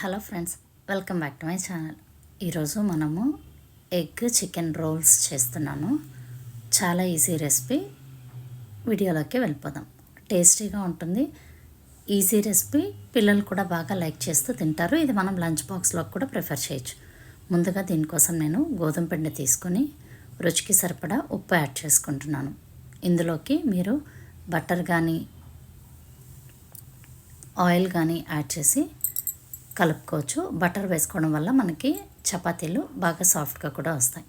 Hello friends, welcome back to my channel. ఈరోజు మనము egg chicken roles చేస్తున్నాను. చాలా ఈజీ రెసిపీ. వీడియోలోకి వెళ్ళిపోదాం. టేస్టీగా ఉంటుంది. Easy recipe. పిల్లలు కూడా బాగా లైక్ చేస్తూ తింటారు. ఇది మనం లంచ్ బాక్స్లో కూడా ప్రిఫర్ చేయొచ్చు. ముందుగా దీనికోసం నేను గోధుమ పిండి తీసుకొని రుచికి సరిపడా ఉప్పు యాడ్ చేసుకుంటున్నాను. ఇందులోకి మీరు బటర్ కానీ ఆయిల్ కానీ యాడ్ చేసి కలుపుకోవచ్చు. బటర్ వేసుకోవడం వల్ల మనకి చపాతీలు బాగా సాఫ్ట్గా కూడా వస్తాయి.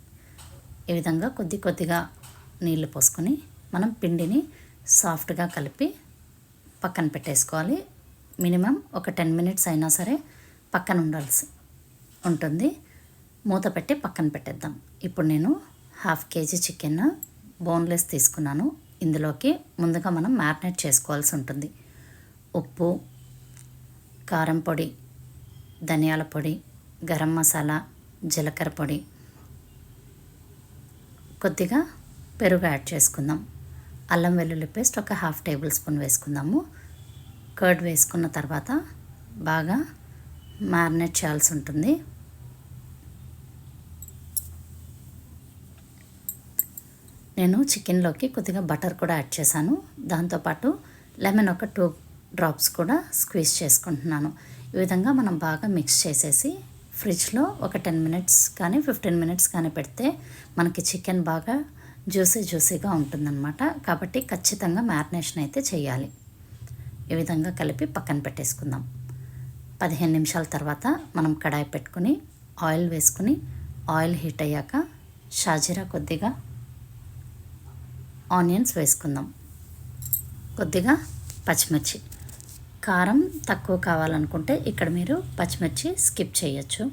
ఈ విధంగా కొద్దిగా నీళ్లు పోసుకొని మనం పిండిని సాఫ్ట్గా కలిపి పక్కన పెట్టేసుకోవాలి. మినిమం ఒక 10 మినిట్స్ అయినా సరే పక్కన ఉండాల్సి ఉంటుంది. మూత పెట్టి పక్కన పెట్టేద్దాం. ఇప్పుడు నేను 1/2 కేజీ చికెన్ బోన్లెస్ తీసుకున్నాను. ఇందులోకి ముందుగా మనం మ్యారినేట్ చేసుకోవాల్సి ఉంటుంది. ఉప్పు, కారం పొడి, ధనియాల పొడి, గరం మసాలా, జీలకర్ర పొడి, కొద్దిగా పెరుగు యాడ్ చేసుకుందాం. అల్లం వెల్లుల్లి పేస్ట్ ఒక 1/2 టేబుల్ స్పూన్ వేసుకుందాము. కర్డ్ వేసుకున్న తర్వాత బాగా మ్యారినేట్ చేయాల్సి ఉంటుంది. నేను చికెన్లోకి కొద్దిగా బటర్ కూడా యాడ్ చేశాను. దాంతోపాటు లెమన్ ఒక 2 డ్రాప్స్ కూడా స్క్వీజ్ చేసుకుంటున్నాను. ఈ విధంగా మనం బాగా మిక్స్ చేసేసి ఫ్రిడ్జ్లో ఒక 10 మినిట్స్ కానీ 15 మినిట్స్ కానీ పెడితే మనకి చికెన్ బాగా జ్యూసీగా ఉంటుందన్నమాట. కాబట్టి ఖచ్చితంగా మ్యారినేషన్ అయితే చేయాలి. ఈ విధంగా కలిపి పక్కన పెట్టేసుకుందాం. 15 నిమిషాల తర్వాత మనం కడాయి పెట్టుకుని ఆయిల్ వేసుకుని ఆయిల్ హీట్ అయ్యాక షాజీరా, కొద్దిగా ఆనియన్స్ వేసుకుందాం. కొద్దిగా పచ్చిమిర్చి. కారం తక్కువ కావాలనుకుంటే ఇక్కడ మీరు పచ్చిమిర్చి స్కిప్ చేయొచ్చు.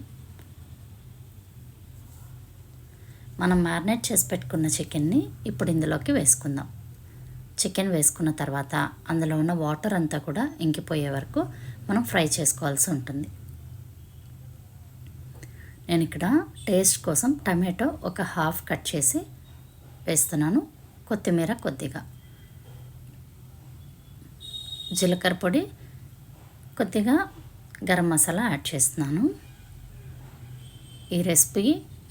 మనం మ్యారినేట్ చేసి పెట్టుకున్న చికెన్ని ఇప్పుడు ఇందులోకి వేసుకుందాం. చికెన్ వేసుకున్న తర్వాత అందులో ఉన్న వాటర్ అంతా కూడా ఇంకిపోయే వరకు మనం ఫ్రై చేసుకోవాల్సి ఉంటుంది. నేను ఇక్కడ టేస్ట్ కోసం టమాటో ఒక 1/2 కట్ చేసి వేస్తున్నాను. కొత్తిమీర కొద్దిగా, జీలకర్ర పొడి, కొద్దిగా గరం మసాలా యాడ్ చేస్తున్నాను. ఈ రెసిపీ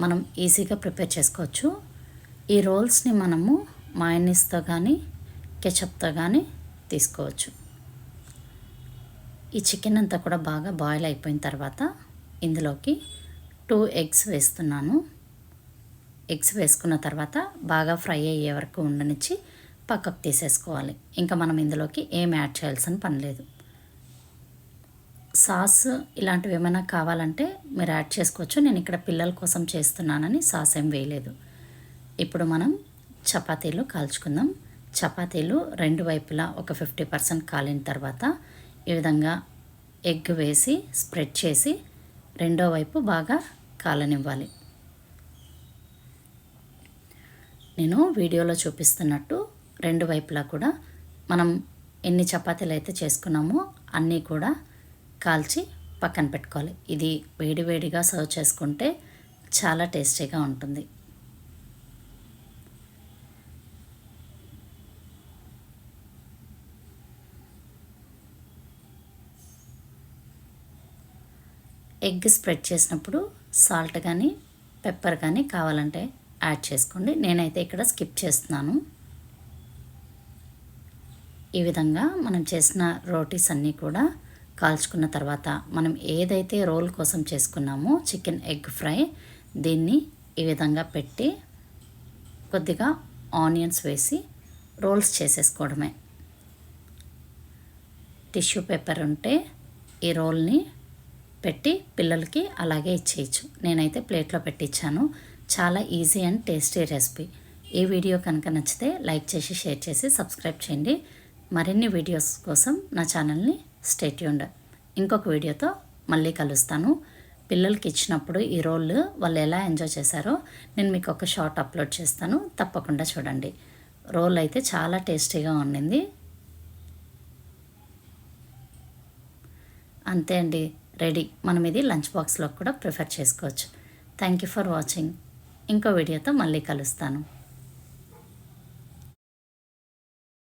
మనం ఈజీగా ప్రిపేర్ చేసుకోవచ్చు. ఈ రోల్స్ని మనము మయోనీస్తో కానీ కెచప్తో కానీ తీసుకోవచ్చు. ఈ చికెన్ అంతా కూడా బాగా బాయిల్ అయిపోయిన తర్వాత ఇందులోకి 2 ఎగ్స్ వేస్తున్నాను. ఎగ్స్ వేసుకున్న తర్వాత బాగా ఫ్రై అయ్యే వరకు ఉండనిచ్చి పక్కకు తీసేసుకోవాలి. ఇంకా మనం ఇందులోకి ఏం యాడ్ చేయాల్సిన పని లేదు. సాస్ ఇలాంటివి ఏమైనా కావాలంటే మీరు యాడ్ చేసుకోవచ్చు. నేను ఇక్కడ పిల్లల కోసం చేస్తున్నానని సాస్ ఏం వేయలేదు. ఇప్పుడు మనం చపాతీలు కాల్చుకుందాం. చపాతీలు 2 వైపులా ఒక 50% కాలిన తర్వాత ఈ విధంగా ఎగ్ వేసి స్ప్రెడ్ చేసి రెండో వైపు బాగా కాలనివ్వాలి. నేను వీడియోలో చూపిస్తున్నట్టు 2 వైపులా కూడా మనం ఎన్ని చపాతీలు అయితే చేసుకున్నామో అన్నీ కూడా కాల్చి పక్కన పెట్టుకోవాలి. ఇది వేడివేడిగా సర్వ్ చేసుకుంటే చాలా టేస్టీగా ఉంటుంది. ఎగ్ స్ప్రెడ్ చేసినప్పుడు సాల్ట్ కానీ పెప్పర్ కానీ కావాలంటే యాడ్ చేసుకోండి. నేనైతే ఇక్కడ స్కిప్ చేస్తున్నాను. ఈ విధంగా మనం చేసిన రోటీస్ అన్నీ కూడా కాల్చుకున్న తర్వాత మనం ఏదైతే రోల్ కోసం చేసుకున్నామో చికెన్ ఎగ్ ఫ్రై, దీన్ని ఈ విధంగా పెట్టి కొద్దిగా ఆనియన్స్ వేసి రోల్స్ చేసేసుకోవడమే. టిష్యూ పేపర్ ఉంటే ఈ రోల్ని పెట్టి పిల్లలకి అలాగే ఇచ్చేయచ్చు. నేనైతే ప్లేట్లో పెట్టించాను. చాలా ఈజీ అండ్ టేస్టీ రెసిపీ. ఈ వీడియో కనుక నచ్చితే లైక్ చేసి షేర్ చేసి సబ్స్క్రైబ్ చేయండి. మరిన్ని వీడియోస్ కోసం నా ఛానల్ని స్టే ట్యూన్డ్. ఇంకొక వీడియోతో మళ్ళీ కలుస్తాను. పిల్లలకి ఇచ్చినప్పుడు ఈ రోల్ వాళ్ళు ఎలా ఎంజాయ్ చేశారో నేను మీకు ఒక షార్ట్ అప్లోడ్ చేస్తాను. తప్పకుండా చూడండి. రోల్ అయితే చాలా టేస్టీగా ఉండింది. అంతే అండి, రెడీ. మనం ఇది లంచ్ బాక్స్లో కూడా ప్రిఫర్ చేసుకోవచ్చు. Thank you for watching. ఇంకో వీడియోతో మళ్ళీ కలుస్తాను.